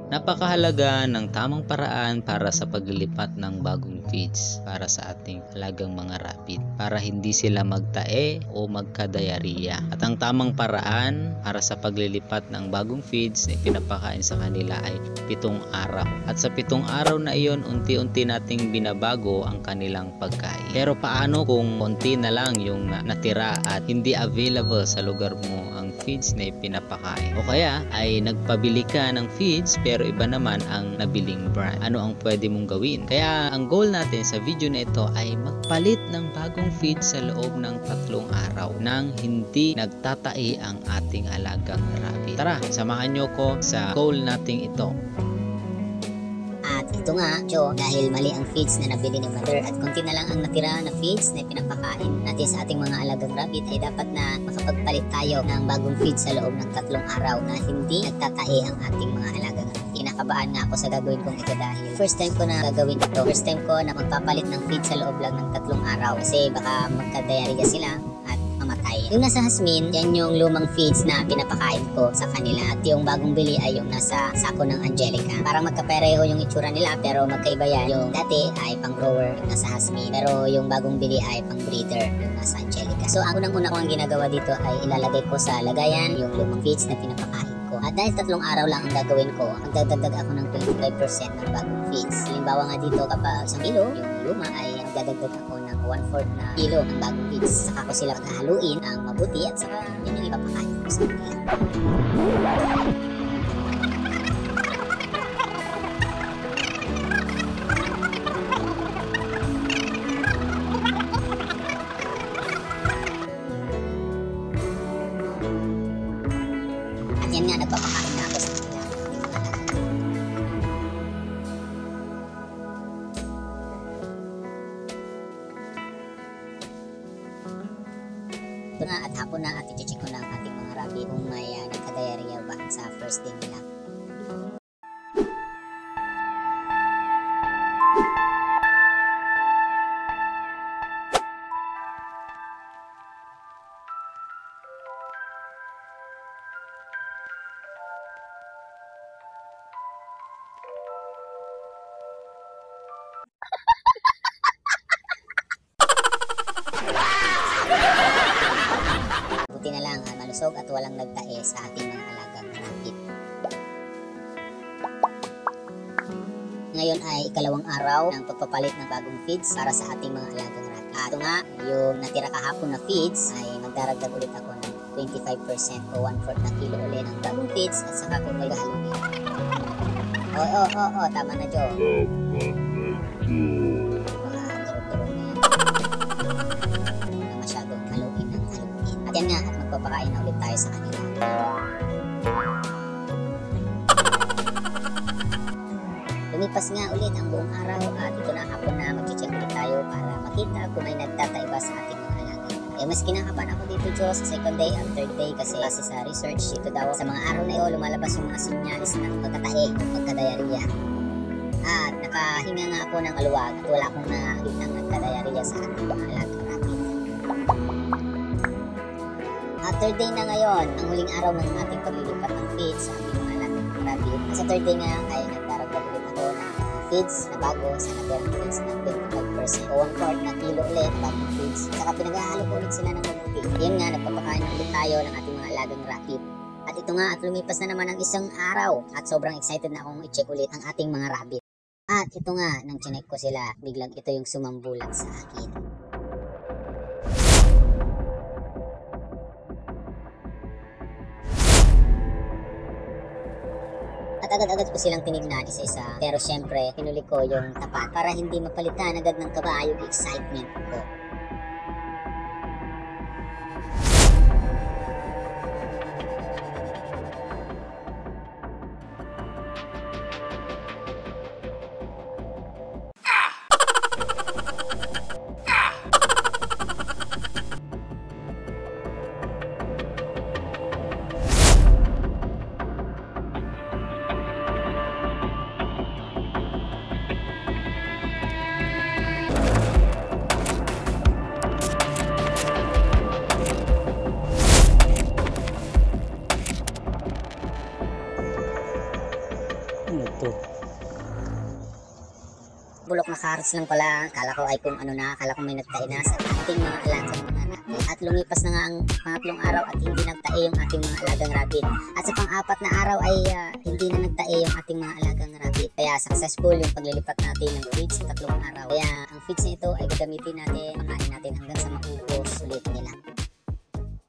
Napakahalaga ng tamang paraan para sa paglilipat ng bagong feeds para sa ating alagang mga rabbit para hindi sila magtae o magkadayariya. At ang tamang paraan para sa paglilipat ng bagong feeds na pinapakain sa kanila ay 7 araw. At sa 7 araw na iyon, unti-unti nating binabago ang kanilang pagkain. Pero paano kung konti na lang yung natira at hindi available sa lugar mo ang feeds na pinapakain? O kaya ay nagpabili ka ng feeds pero iba naman ang nabiling brand. Ano ang pwede mong gawin? Kaya ang goal natin sa video na ito ay magpalit ng bagong feed sa loob ng 3 araw nang hindi nagtatae ang ating alagang rabbit. Tara, samahan nyo ko sa goal nating ito. At ito nga, Joe, dahil mali ang feeds na nabili ni Mother at konti na lang ang natira na feeds na pinapakain natin sa ating mga alagang rabbit, ay dapat na makapagpalit tayo ng bagong feeds sa loob ng 3 araw na hindi nagtatae ang ating mga alagang rabbit. Kinakabahan nga ako sa gagawin kong ito dahil first time ko na gagawin ito. First time ko na magpapalit ng feed sa loob lang ng 3 araw kasi baka magka-diarrhea sila at mamatay. Yung nasa Hasmin, yan yung lumang feeds na pinapakain ko sa kanila. At yung bagong bili ay yung nasa sako ng Angelica. Parang magkapareho yung itsura nila pero magkaiba yan. Yung dati ay pang grower yung nasa Hasmin, pero yung bagong bili ay pang breeder yung nasa Angelica. So ang unang-una ko ang ginagawa dito ay ilalagay ko sa lagayan yung lumang feeds na pinapakain ko. At dahil 3 araw lang ang gagawin ko, magdadagdag ako ng 25% ng bagong feeds. Halimbawa nga dito kapag 1 kilo, yung luma ay magdadagdag ako ng 1/4 na kilo ng bagong feeds. Saka ko sila paghahaluin ang mabuti at saka yun yung ipapakain ko sa kanila. At yan nga, nagpapakain na ako sa kanila. Ito na at hapon na at i-check ko na ang ating mga rabbit kung may nagka-diarrhea ba sa first day nila. Buti na lang malusog at walang nagtae sa ating mga alagang rabbit. Ngayon ay ikalawang araw ng pagpapalit ng bagong feeds para sa ating mga alagang rabbit. Ito nga, yung natira kahapon na feeds ay magdaragdag ulit ako ng 25% o 1/4 na kilo ulit ng bagong feeds at saka ko maghahaluin. Oo, tama na, Joe. Turog-turog na yan. Na masyadong haluin ng haluin. At yan nga, at magpapakain na ulit tayo sa kanila. Lumipas nga ulit ang buong araw at ito na hapon na mag-check ulit tayo para makita kung may nagtataiba sa ating mga alaga. Eh mas kinakabahan ako dito, Joe, sa second day at third day kasi sa research ito daw sa mga araw na ito lumalabas yung mga sinyalis ng pagkatae o pagkadayariya. At nakahinga nga ako ng aluwag at wala akong nakitang nagkadayariya sa ating mga alagang rabbit. At third day na ngayon, ang huling araw ng ating paglilipat ng feeds sa ating mga alagang rabbit. Sa third day nga ay nagdaragdag ulit ako ng feeds na bago sa natirang feeds ng 25% o 1/4 na kilo ulit bagong feeds. Saka pinag-ahalo ko ulit sila ng mabuti. Yun nga, nagpapakain ulit tayo ng ating mga alagang rabbit. At ito nga, at lumipas na naman ang 1 araw at sobrang excited na akong i-check ulit ang ating mga rabbit. At ito nga, nang chinek ko sila, biglang ito yung sumambulat sa akin. At agad-agad ko silang tinignan isa-isa, pero syempre, pinuli ko yung tapat para hindi mapalitan agad ng kaba yung excitement ko. Ano to? Bulok na carrots lang pala. Kala ko ay kung ano na, kala ko may nagtae na sa ating mga alagang mga rabbit. At lumipas na nga ang pangatlong araw at hindi nagtae yung ating mga alagang rabbit. At sa pang-apat na araw ay hindi na nagtae yung ating mga alagang rabbit. Kaya successful yung paglilipat natin ng feeds sa 3 araw. Kaya ang feeds na ito ay gagamitin natin, makain natin hanggang sa maubos ulit nila.